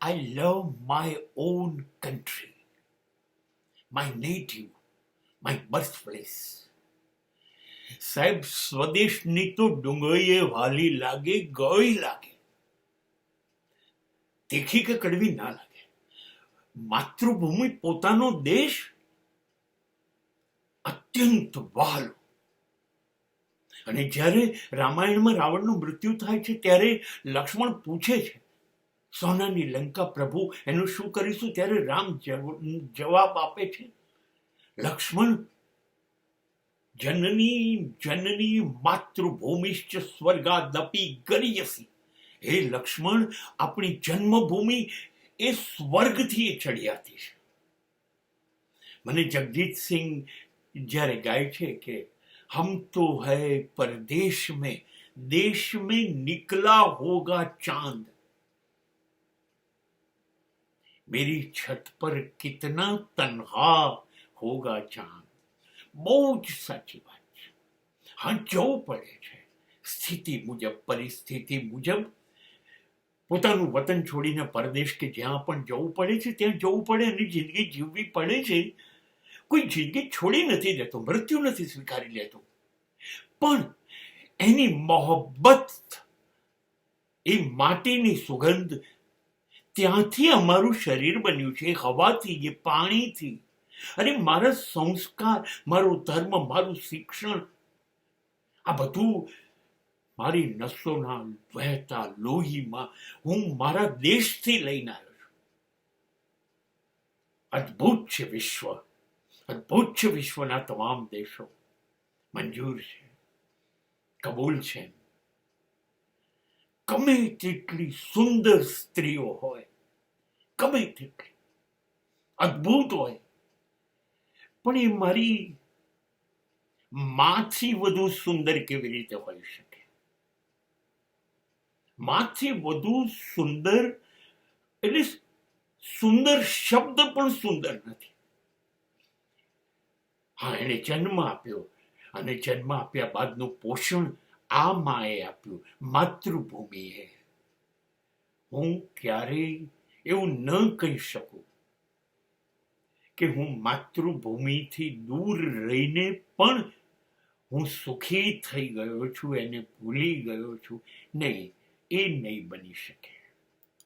I love my own country, my native, my birthplace. સાહેબ, સ્વદેશની તો ડુંગળીએ વાલી લાગે, ગળી લાગે, તીખી કે કડવી ના લાગે. માતૃભૂમિ, પોતાનો દેશ અત્યંત વહાલો. અને જ્યારે રામાયણમાં રાવણનું મૃત્યુ થાય છે ત્યારે લક્ષ્મણ પૂછે છે, સોનાની લંકા પ્રભુ, એનું શું કરીશું? ત્યારે રામ જવાબ આપે છે, લક્ષ્મણ, જનની જનની માતૃભૂમિશ્ચ સ્વર્ગાદપી ગરીયસી. હે લક્ષ્મણ, આપણી જન્મભૂમિ એ સ્વર્ગથી ચડિયાતી છે. મને જગજીત સિંહ જ્યારે ગાય છે કે हम तो है परदेश में, देश में निकला होगा चांद, मेरी छत पर कितना तन्हा होगा चांद. બહુ જ સાચી વાત છે. હા, જવું પડે છે સ્થિતિ મુજબ, પરિસ્થિતિ મુજબ. પોતાનું વતન છોડીને પરદેશ કે જ્યાં પણ જવું પડે છે ત્યાં જવું પડે અને જિંદગી જીવવી પડે છે. કોઈ જિંદગી છોડી નથી દેતો, મૃત્યુ નથી સ્વીકારી લેતો, પણ એની મોહબ્બત, એ માટીની સુગંધ, ત્યાંથી અમારું શરીર બન્યું છે, એ હવાથી, એ પાણીથી. અને મારા સંસ્કાર, મારો ધર્મ, મારું શિક્ષણ, આ બધું મારી નસોના વહેતા લોહીમાં હું મારા દેશથી લઈને આવ્યો છું. અદ્ભુત છે વિશ્વ, અદ્ભુત છે વિશ્વના તમામ દેશો. મંજૂર છે, કબૂલ છે. ગમે તેટલી સુંદર સ્ત્રીઓ હોય, ગમે તેટલી અદ્ભુત હોય, પણ એ મારી માથી વધુ સુંદર કેવી રીતે હોઈ શકે? માથી વધુ સુંદર એટલે સુંદર શબ્દ પણ સુંદર નથી. હા, એને જન્મ આપ્યો, અને જન્મ આપ્યા બાદનું પોષણ આ માએ આપ્યું, માતૃભૂમિએ. હું ક્યારેય એવું ન કહી શકું કે હું માતૃભૂમિથી દૂર રહીને પણ હું સુખી થઈ ગયો છું, એને ભૂલી ગયો છું. નહીં, એ નહીં બની શકે.